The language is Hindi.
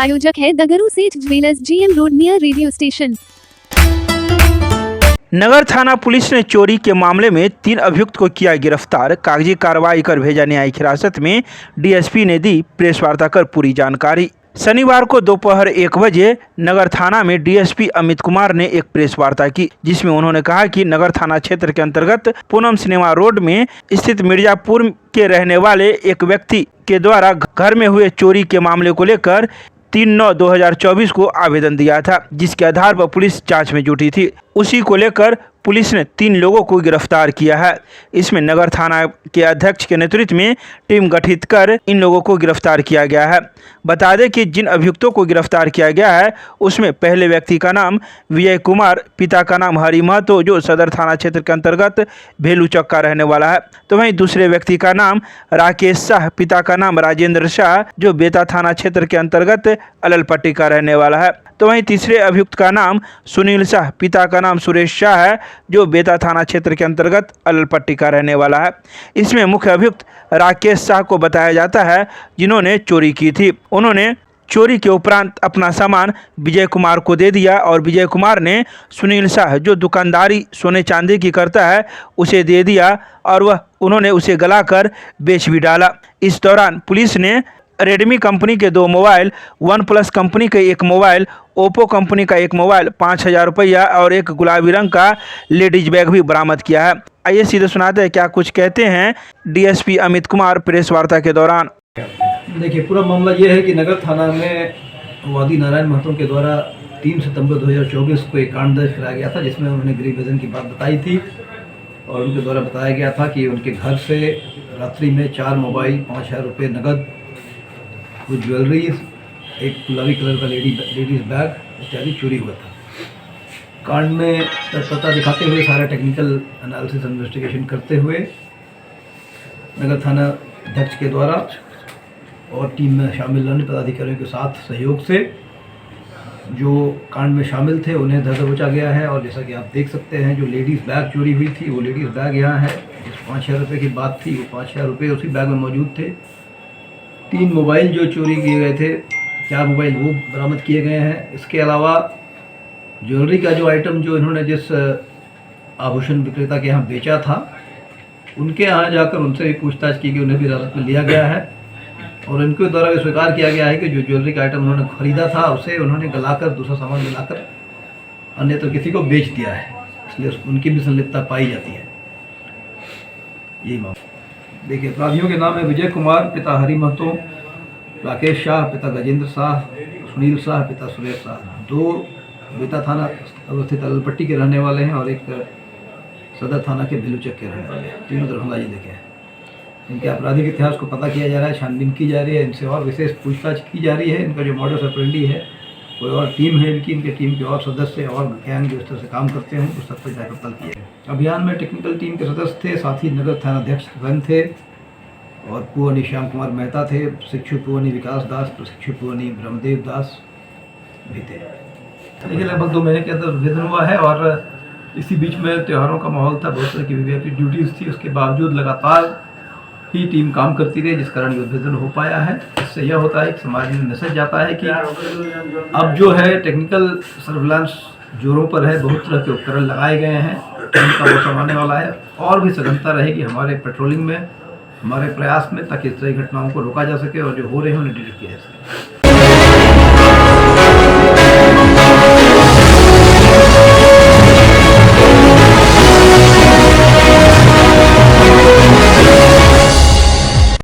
प्रायोजक है Dagru Seth jewellers, GM road near radio station. नगर थाना पुलिस ने चोरी के मामले में 3 अभियुक्त को किया गिरफ्तार। कागजी कार्रवाई कर भेजा न्यायिक हिरासत में। डीएसपी ने दी प्रेस वार्ता कर पूरी जानकारी। शनिवार को दोपहर 1 बजे नगर थाना में डीएसपी अमित कुमार ने एक प्रेस वार्ता की, जिसमें उन्होंने कहा कि नगर थाना क्षेत्र के अंतर्गत पूनम सिनेमा रोड में स्थित मिर्जापुर के रहने वाले एक व्यक्ति के द्वारा घर में हुए चोरी के मामले को लेकर 3/9/2024 को आवेदन दिया था, जिसके आधार पर पुलिस जांच में जुटी थी। उसी को लेकर पुलिस ने 3 लोगों को गिरफ्तार किया है। इसमें नगर थाना के अध्यक्ष के नेतृत्व में टीम गठित कर इन लोगों को गिरफ्तार किया गया है। बता दें कि जिन अभियुक्तों को गिरफ्तार किया गया है उसमें पहले व्यक्ति का नाम विजय कुमार, पिता का नाम हरि महतो, जो सदर थाना क्षेत्र के अंतर्गत भेलू चौक का रहने वाला है। तो वहीं दूसरे व्यक्ति का नाम राकेश शाह, पिता का नाम राजेंद्र शाह, जो बेता थाना क्षेत्र के अंतर्गत अललपट्टी का रहने वाला है। तो वहीं तीसरे अभियुक्त का नाम सुनील शाह, पिता का नाम सुरेश शाह है, जो बेता थाना क्षेत्र के अंतर्गत अललपट्टी का रहने वाला है। इसमें मुख्य अभियुक्त राकेश शाह को बताया जाता है, जिन्होंने चोरी की थी। उन्होंने चोरी के उपरांत अपना सामान विजय कुमार को दे दिया और विजय कुमार ने सुनील शाह, जो दुकानदारी सोने चांदी की करता है, उसे दे दिया और उन्होंने उसे गलाकर बेच भी डाला। इस दौरान पुलिस ने रेडमी कंपनी के 2 मोबाइल, वन प्लस कंपनी के 1 मोबाइल, ओप्पो कंपनी का 1 मोबाइल, 5,000 रुपया और एक गुलाबी रंग का लेडीज बैग भी बरामद किया है। आइए सीधे सुनाते हैं क्या कुछ कहते हैं डीएसपी अमित कुमार प्रेस वार्ता के दौरान। देखिए, पूरा मामला ये है कि नगर थाना में वादी नारायण महतो के द्वारा 3 सितंबर 2024 को एक कांड दर्ज कराया गया था, जिसमें उन्होंने गरीब वजन की बात बताई थी और उनके द्वारा बताया गया था कि उनके घर से रात्रि में 4 मोबाइल, 5,000 रुपये नकद, कुछ ज्वेलरीज, एक गुलाबी कलर का लेडीज़ बैग इत्यादि चोरी हुआ था। कांड में तत्परता दिखाते हुए, सारा टेक्निकल एनालिसिस इन्वेस्टिगेशन करते हुए नगर थाना अध्यक्ष के द्वारा और टीम में शामिल अन्य पदाधिकारियों के साथ सहयोग से जो कांड में शामिल थे उन्हें धर दबोचा गया है। और जैसा कि आप देख सकते हैं, जो लेडीज़ बैग चोरी हुई थी वो लेडीज़ बैग यहाँ है। जिस 5,000 रुपये की बात थी, वो 5,000 रुपये उसी बैग में मौजूद थे। 3 मोबाइल जो चोरी किए गए थे, 4 मोबाइल वो बरामद किए गए हैं। इसके अलावा ज्वेलरी का जो आइटम जो इन्होंने जिस आभूषण विक्रेता के यहाँ बेचा था, उनके यहाँ जाकर उनसे भी पूछताछ की गई, उन्हें भी हिरासत में लिया गया है और इनके द्वारा भी स्वीकार किया गया है कि जो ज्वेलरी का आइटम उन्होंने खरीदा था उसे उन्होंने गलाकर दूसरा सामान मिलाकर अन्यत्र किसी को बेच दिया है, इसलिए उनकी भी संलिप्तता पाई जाती है। यही मामला। देखिए, अपराधियों के नाम है विजय कुमार, पिता हरि महतो, राकेश शाह, पिता गजेंद्र शाह, सुनील शाह, पिता सुरेश शाह। 2 बेता थाना अवस्थित अललपट्टी के रहने वाले हैं और एक सदर थाना के भेलू चौक के रहने वाले हैं। तीनों दरभंगा जिले के हैं। इनके आपराधिक इतिहास को पता किया जा रहा है, छानबीन की जा रही है, इनसे और विशेष पूछताछ की जा रही है। इनका जो मॉडस ऑपरेंडी है, कोई और टीम है इनके टीम के और सदस्य और गैंग जो इस तरह से काम करते हैं, उस सब पर जाकर किया है। अभियान में टेक्निकल टीम के सदस्य थे, साथ ही नगर थाना अध्यक्ष स्वयं थे और पुअनी श्याम कुमार मेहता थे, शिक्षु पुअनी विकास दास, प्रशिक्षु पुअनी ब्रह्मदेव दास भी थे। देखिए, लगभग 2 महीने के अंदर विभेदन हुआ है और इसी बीच में त्योहारों का माहौल था, बहुत तरह की वीवीआईपी ड्यूटीज़ थी। उसके बावजूद लगातार ही टीम काम करती रही, जिस कारण विभेदन हो पाया है। इससे यह होता है कि समाज में मैसेज जाता है कि अब जो है टेक्निकल सर्विलांस जोरों पर है, बहुत तरह के उपकरण लगाए गए हैं, उनका मौसम आने वाला है और भी सघनता रहेगी हमारे पेट्रोलिंग में, हमारे प्रयास में, ताकि इस तरह की घटनाओं को रोका जा सके और जो हो रहे हैं उन्हें डिटेक्ट किया जा सके।